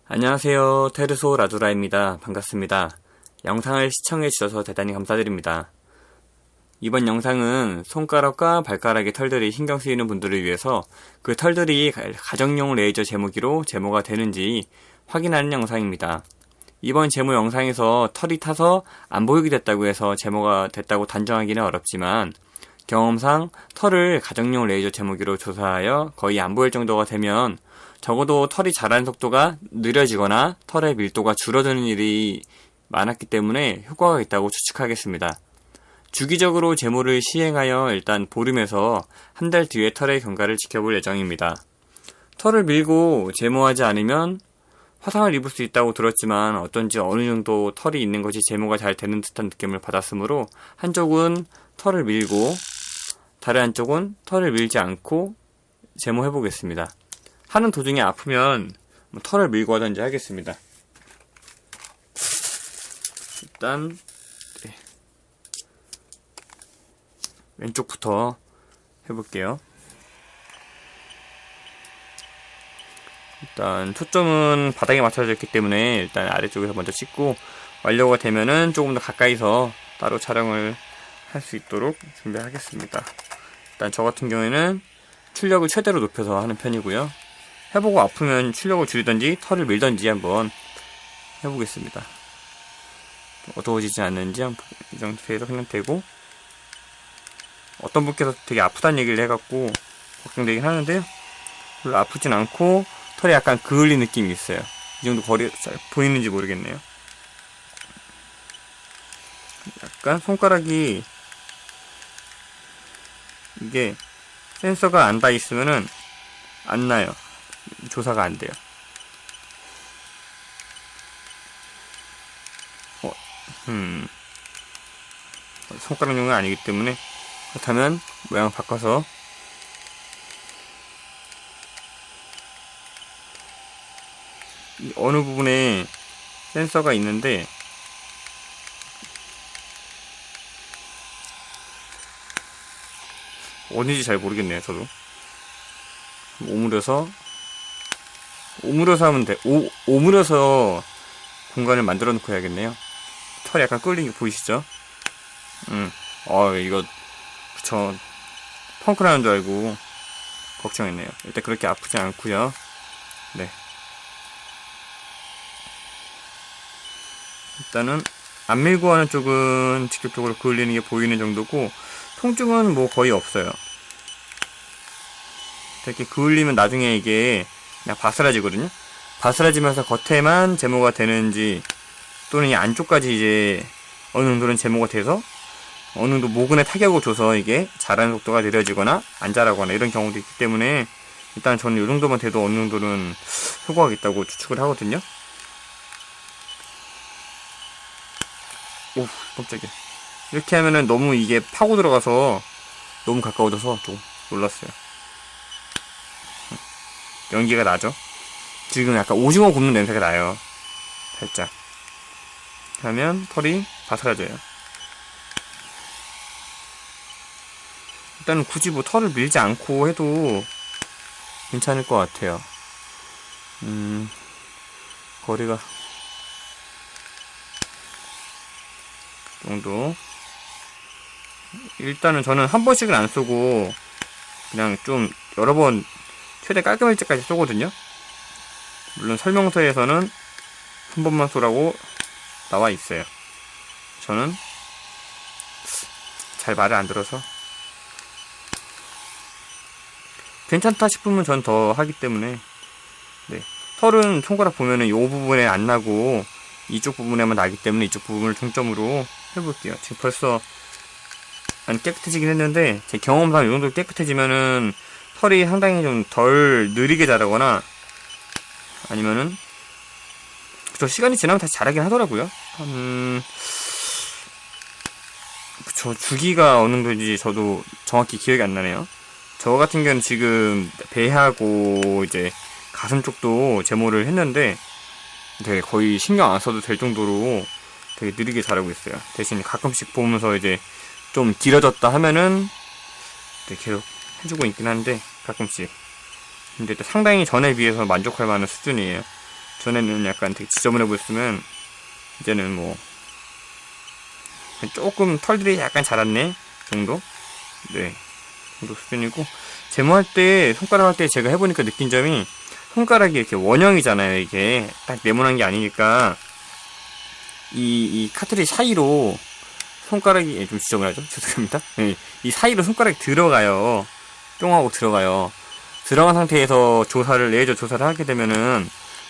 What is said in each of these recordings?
안녕하세요. 테르소 라두라입니다. 반갑습니다. 영상을 시청해주셔서 대단히 감사드립니다. 이번 영상은 손가락과 발가락의 털들이 신경 쓰이는 분들을 위해서 그 털들이 가정용 레이저 제모기로 제모가 되는지 확인하는 영상입니다. 이번 제모 영상에서 털이 타서 안 보이게 됐다고 해서 제모가 됐다고 단정하기는 어렵지만 경험상 털을 가정용 레이저 제모기로 조사하여 거의 안 보일 정도가 되면 적어도 털이 자라는 속도가 느려지거나 털의 밀도가 줄어드는 일이 많았기 때문에 효과가 있다고 추측하겠습니다. 주기적으로 제모를 시행하여 일단 보름에서 한 달 뒤에 털의 경과를 지켜볼 예정입니다. 털을 밀고 제모하지 않으면 화상을 입을 수 있다고 들었지만 어쩐지 어느 정도 털이 있는 것이 제모가 잘 되는 듯한 느낌을 받았으므로 한쪽은 털을 밀고 다른 한쪽은 털을 밀지 않고 제모해 보겠습니다. 하는 도중에 아프면 털을 밀고 하든지 하겠습니다. 일단 왼쪽부터 해볼게요. 일단 초점은 바닥에 맞춰져 있기 때문에 일단 아래쪽에서 먼저 찍고 완료가 되면은 조금 더 가까이서 따로 촬영을 할 수 있도록 준비하겠습니다. 일단 저 같은 경우에는 출력을 최대로 높여서 하는 편이고요. 해보고 아프면 출력을 줄이든지 털을 밀든지 한번 해보겠습니다. 어두워지지 않는지 한번 이 상태에서 그냥 되고, 어떤 분께서 되게 아프다는 얘기를 해갖고 걱정되긴 하는데요. 별로 아프진 않고 털이 약간 그을린 느낌이 있어요. 이 정도 거리 잘 보이는지 모르겠네요. 약간 손가락이 이게 센서가 안 닿아 있으면은 안 나요. 조사가 안 돼요. 손가락용은 아니기 때문에, 그렇다면 모양 바꿔서 이 어느 부분에 센서가 있는데 어딘지 잘 모르겠네요. 저도 오므려서 하면 돼. 오므려서 공간을 만들어 놓고 해야겠네요. 털이 약간 끌리는 게 보이시죠? 이거 그쵸, 펑크 나는 줄 알고 걱정했네요. 일단 그렇게 아프지 않고요. 네, 일단은 안 밀고 하는 쪽은 직접적으로 그을리는 게 보이는 정도고, 통증은 뭐 거의 없어요. 이렇게 그을리면 나중에 이게 그냥 바스라지거든요. 바스라지면서 겉에만 제모가 되는지, 또는 이 안쪽까지 이제 어느 정도는 제모가 돼서 어느 정도 모근에 타격을 줘서 이게 자라는 속도가 느려지거나 안 자라거나 이런 경우도 있기 때문에, 일단 저는 이 정도만 돼도 어느 정도는 효과가 있다고 추측을 하거든요. 오, 깜짝이야. 이렇게 하면은 너무 이게 파고 들어가서 너무 가까워져서 좀 놀랐어요. 연기가 나죠? 지금 약간 오징어 굽는 냄새가 나요. 살짝. 하면 털이 바스라져요. 일단은 굳이 뭐 털을 밀지 않고 해도 괜찮을 것 같아요. 거리가 정도. 일단은 저는 한 번씩은 안 쏘고 그냥 좀 여러 번 최대 깔끔할 때까지 쏘거든요. 물론 설명서에서는 한 번만 쏘라고 나와 있어요. 저는 잘 말을 안 들어서 괜찮다 싶으면 전 더 하기 때문에. 네, 털은 손가락 보면은 이 부분에 안 나고 이쪽 부분에만 나기 때문에 이쪽 부분을 중점으로 해볼게요. 지금 벌써 안 깨끗해지긴 했는데, 제 경험상 이 정도 깨끗해지면은 털이 상당히 좀 덜 느리게 자라거나, 아니면은 그쵸, 시간이 지나면 다시 자라긴 하더라고요. 그쵸, 주기가 어느 정도인지 저도 정확히 기억이 안 나네요. 저 같은 경우는 지금 배하고 이제 가슴 쪽도 제모를 했는데 되게 거의 신경 안 써도 될 정도로 되게 느리게 자라고 있어요. 대신 가끔씩 보면서 이제 좀 길어졌다 하면은 계속 해주고 있긴 한데, 가끔씩. 근데 상당히 전에 비해서 만족할 만한 수준이에요. 전에는 약간 되게 지저분해 보였으면 이제는 뭐 조금 털들이 약간 자랐네 정도. 네, 정도 수준이고, 제모할 때 손가락 할 때 제가 해보니까 느낀 점이, 손가락이 이렇게 원형이잖아요. 이게 딱 네모난 게 아니니까 이 카트리지 사이로 손가락이 좀 지저분하죠? 죄송합니다. 이 사이로 손가락이 들어가요. 뿅 하고 들어가요. 들어간 상태에서 레이저 조사를 하게 되면은,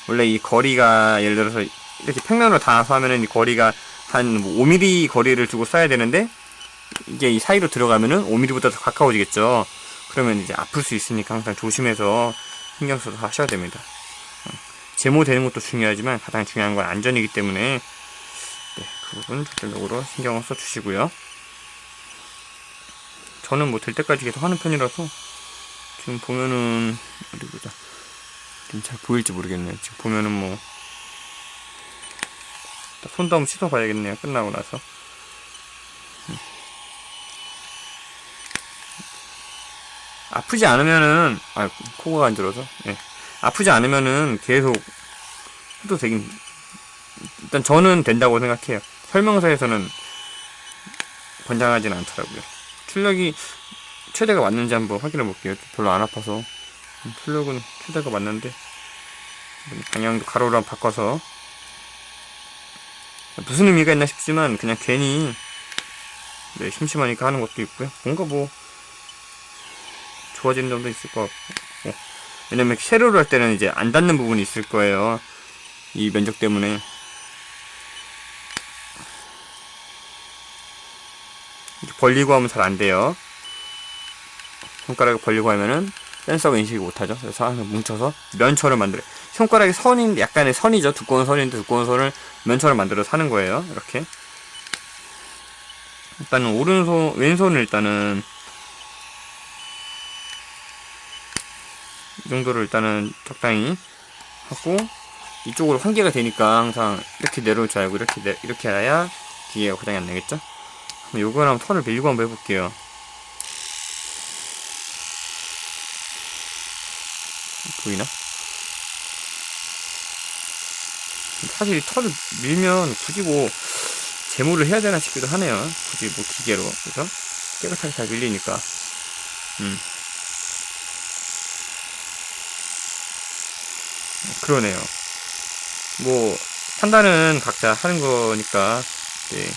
원래 이 거리가, 예를 들어서 이렇게 평면으로 닿아서 하면은 이 거리가 한 5mm 거리를 두고 쏴야 되는데, 이게 이 사이로 들어가면은 5mm보다 더 가까워지겠죠. 그러면 이제 아플 수 있으니까 항상 조심해서 신경 써서 하셔야 됩니다. 제모되는 것도 중요하지만 가장 중요한 건 안전이기 때문에, 네, 그 부분 절대적으로 신경을 써주시고요. 저는 뭐 될 때까지 계속 하는 편이라서, 지금 보면은, 어디 보자. 지금 잘 보일지 모르겠네요. 지금 보면은 뭐, 손도 한번 씻어봐야겠네요. 끝나고 나서. 아프지 않으면은, 코가 간지러워서, 예. 아프지 않으면은 계속 해도 되긴, 일단 저는 된다고 생각해요. 설명서에서는 권장하진 않더라고요. 출력이 최대가 맞는지 한번 확인해 볼게요. 별로 안 아파서. 출력은 최대가 맞는데, 방향도 가로로 한번 바꿔서, 무슨 의미가 있나 싶지만 그냥 괜히, 네, 심심하니까 하는 것도 있고요. 뭔가 뭐 좋아지는 점도 있을 것 같고, 왜냐면 세로로 할 때는 이제 안 닿는 부분이 있을 거예요. 이 면적 때문에. 이렇게 벌리고 하면 잘 안 돼요. 손가락을 벌리고 하면은 센서가 인식이 못하죠. 그래서 항상 뭉쳐서 면처럼 만들어요. 손가락이 약간의 선이죠. 두꺼운 선인데 두꺼운 선을 면처럼 만들어서 하는 거예요. 이렇게. 일단은 왼손을 일단은 이 정도를 일단은 적당히 하고, 이쪽으로 환기가 되니까 항상 이렇게 내려올 줄 알고 이렇게 해야 기계가 고장이 안 나겠죠? 요거랑 한번 털을 밀고 한번 해볼게요. 보이나? 사실 이 털을 밀면 굳이 뭐 제모를 해야 되나 싶기도 하네요. 굳이 뭐 기계로. 그래서 깨끗하게 잘 밀리니까. 그러네요. 뭐 판단은 각자 하는 거니까, 네,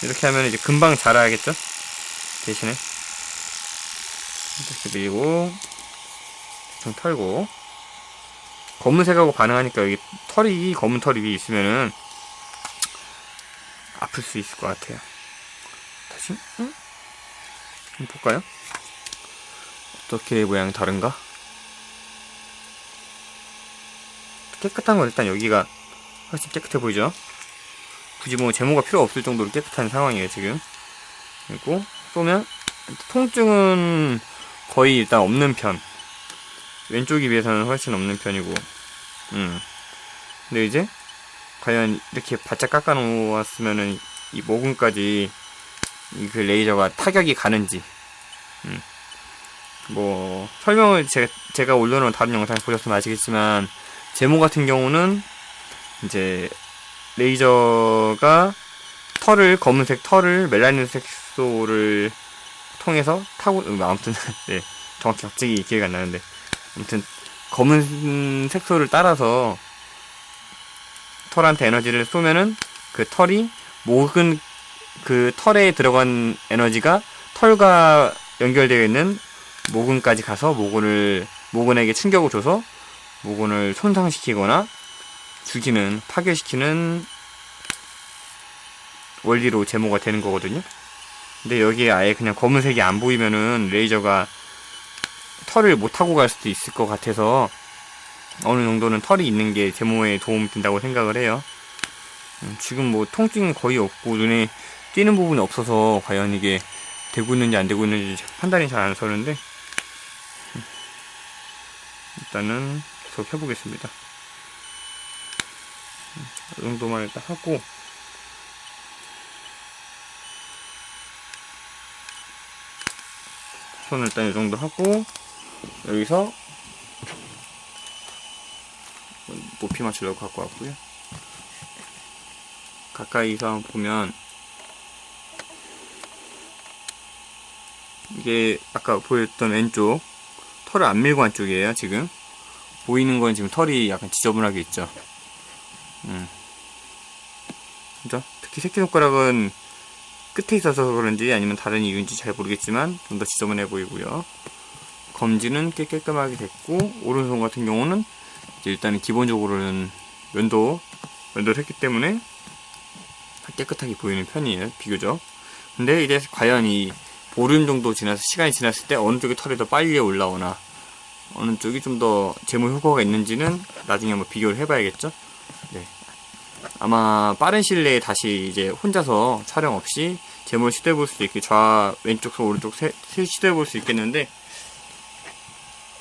이렇게 하면 이제 금방 자라야겠죠? 대신에 이렇게 밀고 좀 털고, 검은색하고 반응하니까 여기 검은 털이 위에 있으면은 아플 수 있을 것 같아요. 다시 한번 볼까요? 어떻게 모양이 다른가? 깨끗한 건 일단 여기가 훨씬 깨끗해 보이죠? 굳이 뭐 제모가 필요 없을 정도로 깨끗한 상황이에요 지금. 그리고 쏘면 통증은 거의 일단 없는 편, 왼쪽에 비해서는 훨씬 없는 편이고. 근데 이제 과연 이렇게 바짝 깎아 놓았으면은 이 모근까지 그 레이저가 타격이 가는지, 뭐 설명을 제가 올려놓은 다른 영상 보셨으면 아시겠지만, 제모 같은 경우는 이제 레이저가 검은색 털을 멜라닌 색소를 통해서 타고, 아무튼 네, 정확히 갑자기 기회가 안 나는데, 아무튼 검은 색소를 따라서 털한테 에너지를 쏘면은 그 털에 들어간 에너지가 털과 연결되어 있는 모근까지 가서 모근에게 충격을 줘서 모근을 손상시키거나 파괴시키는 원리로 제모가 되는 거거든요. 근데 여기에 아예 그냥 검은색이 안 보이면은 레이저가 털을 못 타고 갈 수도 있을 것 같아서, 어느 정도는 털이 있는 게 제모에 도움이 된다고 생각을 해요. 지금 뭐 통증이 거의 없고 눈에 띄는 부분이 없어서 과연 이게 되고 있는지 안 되고 있는지 판단이 잘 안 서는데, 일단은 계속 해보겠습니다. 이 정도만 일단 하고, 손을 일단 이 정도 하고, 여기서 높이 맞추려고 갖고 왔고요. 가까이서 보면 이게 아까 보였던 왼쪽 털을 안 밀고 한 쪽이에요. 지금 보이는 건 지금 털이 약간 지저분하게 있죠. 그죠? 특히 새끼손가락은 끝에 있어서 그런지 아니면 다른 이유인지 잘 모르겠지만 좀 더 지저분해 보이고요. 검지는 꽤 깔끔하게 됐고, 오른손 같은 경우는 이제 일단은 기본적으로는 면도를 했기 때문에 깨끗하게 보이는 편이에요, 비교적. 근데 이제 과연 이 보름 정도 지나서 시간이 지났을 때 어느 쪽이 털이 더 빨리 올라오나, 어느 쪽이 좀 더 제모 효과가 있는지는 나중에 한번 비교를 해봐야겠죠. 네. 아마 빠른 시일 내에 다시 이제 혼자서 촬영 없이 제모를 시도해볼 수도 있고, 왼쪽, 오른쪽 시도해볼 수 있겠는데,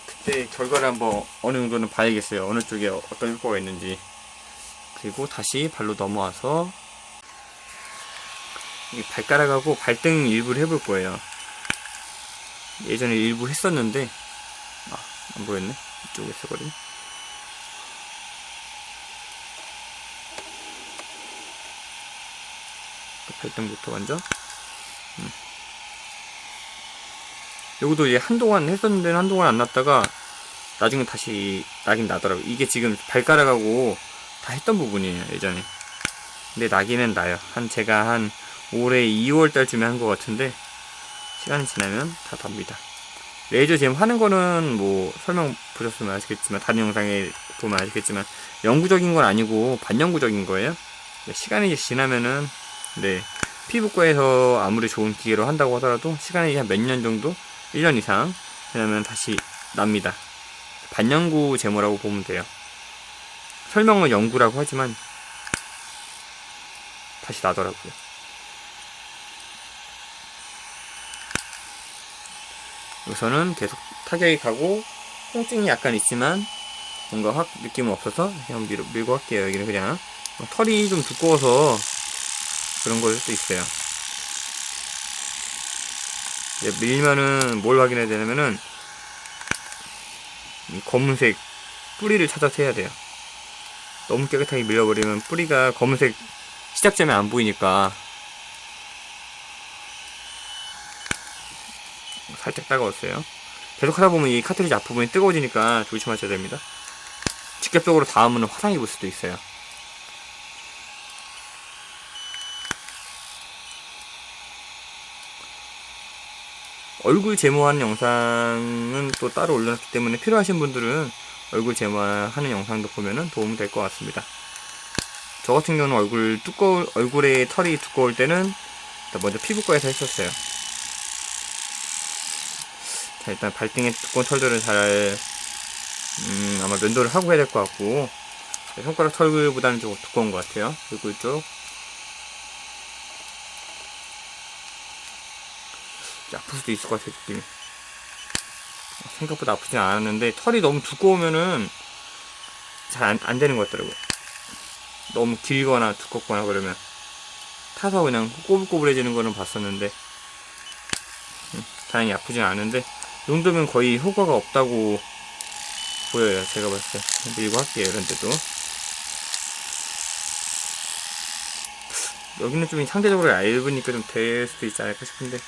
그때 결과를 한번 어느 정도는 봐야겠어요. 어느 쪽에 어떤 효과가 있는지. 그리고 다시 발로 넘어와서 이 발가락하고 발등 일부를 해볼 거예요. 예전에 일부 했었는데 안 보였네. 이쪽에 있어버리네. 발등부터 먼저. 여기도 이제 한동안 했었는데 한동안 안 났다가 나중에 다시 나긴 나더라고요. 이게 지금 발가락하고 다 했던 부분이에요, 예전에. 근데 나기는 나요. 제가 한 올해 2월 달쯤에 한 것 같은데, 시간이 지나면 다 답니다. 레이저 제모 하는 거는 뭐 설명 보셨으면 아시겠지만, 다른 영상에 보면 아시겠지만, 영구적인 건 아니고 반영구적인 거예요. 시간이 지나면은, 네, 피부과에서 아무리 좋은 기계로 한다고 하더라도 시간이 한 몇 년 정도, 1년 이상 지나면 다시 납니다. 반영구 제모라고 보면 돼요. 설명은 영구라고 하지만 다시 나더라고요. 여기서는 계속 타격이 가고 통증이 약간 있지만 뭔가 확 느낌은 없어서 그냥 밀고 할게요. 여기는 그냥 털이 좀 두꺼워서 그런 걸 수도 있어요. 이제 밀면은 뭘 확인해야 되냐면은 이 검은색 뿌리를 찾아서 해야 돼요. 너무 깨끗하게 밀려버리면 뿌리가 검은색 시작점에 안 보이니까 살짝 따가웠어요. 계속 하다 보면 이 카트리지 앞부분이 뜨거워지니까 조심하셔야 됩니다. 직접적으로 닿으면 화상 입을 수도 있어요. 얼굴 제모하는 영상은 또 따로 올려놨기 때문에 필요하신 분들은 얼굴 제모하는 영상도 보면은 도움이 될 것 같습니다. 저 같은 경우는 얼굴에 털이 두꺼울 때는 먼저 피부과에서 했었어요. 자, 일단 발등에 두꺼운 털들은 아마 면도를 하고 해야 될 것 같고, 손가락 털보다는 좀 두꺼운 것 같아요. 그리고 이쪽 아플 수도 있을 것 같아요, 느낌이. 생각보다 아프진 않았는데 털이 너무 두꺼우면은 잘 안 되는 것 같더라고요. 너무 길거나 두껍거나 그러면 타서 그냥 꼬불꼬불해지는 거는 봤었는데, 다행히 아프진 않은데 이 정도면 거의 효과가 없다고 보여요. 제가 봤을 때. 밀고 할게요, 이런 데도. 여기는 좀 상대적으로 얇으니까 좀 될 수도 있지 않을까 싶은데,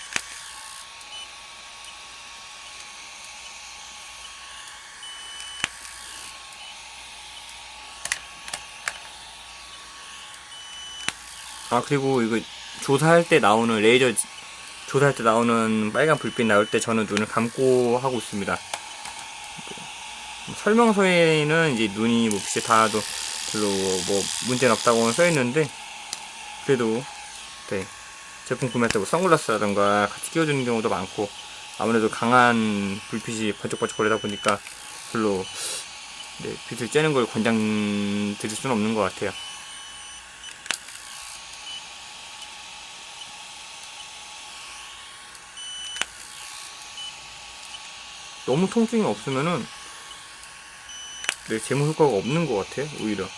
그리고 이거 조사할 때 나오는 조사할 때 나오는 빨간 불빛 나올 때 저는 눈을 감고 하고 있습니다. 설명서에는 이제 눈이 뭐 빛에 닿아도 별로 뭐 문제는 없다고 써있는데, 그래도 네, 제품 구매할 때 뭐 선글라스라던가 같이 끼워주는 경우도 많고, 아무래도 강한 불빛이 번쩍번쩍 거리다 보니까 별로 빛을 쬐는 걸 권장드릴 수는 없는 것 같아요. 너무 통증이 없으면은 제모 효과가 없는 것 같아요, 오히려.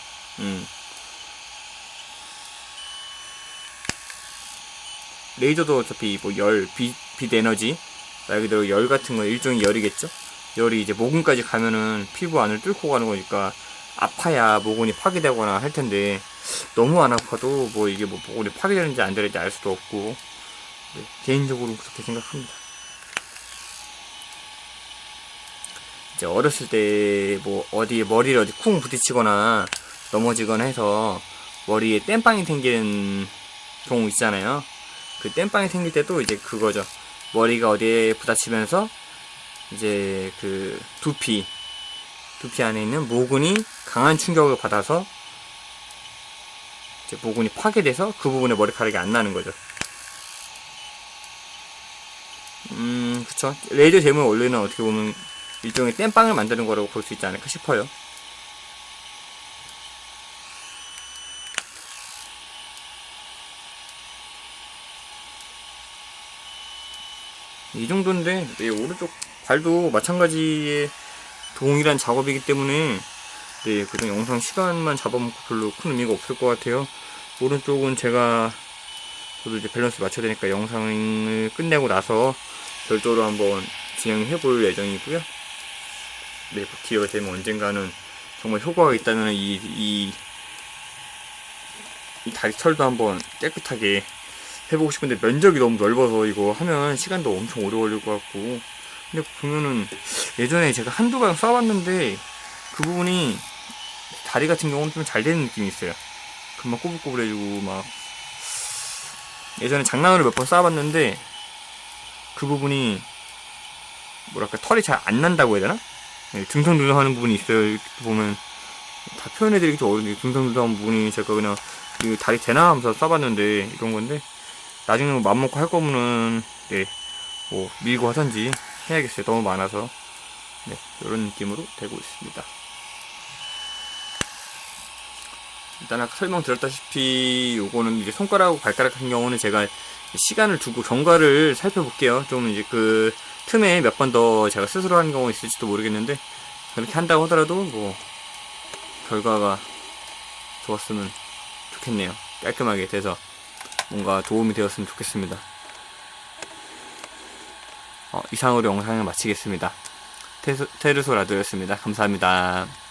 레이저도 어차피 뭐 빛 에너지, 말 그대로 열 같은 건 일종의 열이겠죠? 열이 이제 모근까지 가면은 피부 안을 뚫고 가는 거니까 아파야 모근이 파괴되거나 할 텐데 너무 안 아파도 뭐 이게 뭐 모근이 파괴되는지 안 되는지 알 수도 없고 네, 개인적으로 그렇게 생각합니다. 이제 어렸을 때 뭐 어디 머리를 어디 쿵 부딪히거나 넘어지거나 해서 머리에 땜빵이 생기는 경우 있잖아요. 그 땜빵이 생길 때도 이제 그거죠. 머리가 어디에 부딪히면서 이제 그 두피 안에 있는 모근이 강한 충격을 받아서 이제 모근이 파괴돼서 그 부분에 머리카락이 안 나는 거죠. 그쵸. 레이저 제모의 원리는 어떻게 보면 일종의 땜빵을 만드는 거라고 볼 수 있지 않을까 싶어요. 이 정도인데, 네, 오른쪽 발도 마찬가지의 동일한 작업이기 때문에, 네, 그냥 영상 시간만 잡아먹고 별로 큰 의미가 없을 것 같아요. 오른쪽은 저도 이제 밸런스 맞춰야 되니까 영상을 끝내고 나서 별도로 한번 진행해 볼 예정이고요. 네, 뭐 기회가 되면 언젠가는 정말 효과가 있다는 이 다리털도 한번 깨끗하게 해보고 싶은데 면적이 너무 넓어서 이거 하면 시간도 엄청 오래 걸릴 것 같고, 근데 보면은 예전에 제가 한두 번 써봤는데 그 부분이 다리 같은 경우는 좀 잘 되는 느낌이 있어요. 금방 꼬불꼬불해지고 막 예전에 장난으로 몇 번 쌓아봤는데 그 부분이 뭐랄까 털이 잘 안 난다고 해야 되나? 네, 둥성둥성 하는 부분이 있어요. 이렇게 보면 다 표현해드리기 좀 어려운데 둥성둥성한 부분이 제가 그냥 이 다리 되나 하면서 써봤는데 이런 건데 나중에 맘먹고 할 거면은 네, 뭐 밀고 하든지 해야겠어요. 너무 많아서 네, 이런 느낌으로 되고 있습니다. 일단 아까 설명드렸다시피 요거는 이제 손가락하고 발가락 같은 경우는 제가 시간을 두고 경과를 살펴볼게요. 좀 이제 그 틈에 몇 번 더 제가 스스로 하는 경우가 있을지도 모르겠는데 그렇게 한다고 하더라도 뭐 결과가 좋았으면 좋겠네요. 깔끔하게 돼서 뭔가 도움이 되었으면 좋겠습니다. 이상으로 영상을 마치겠습니다. 테르소 라디오였습니다. 감사합니다.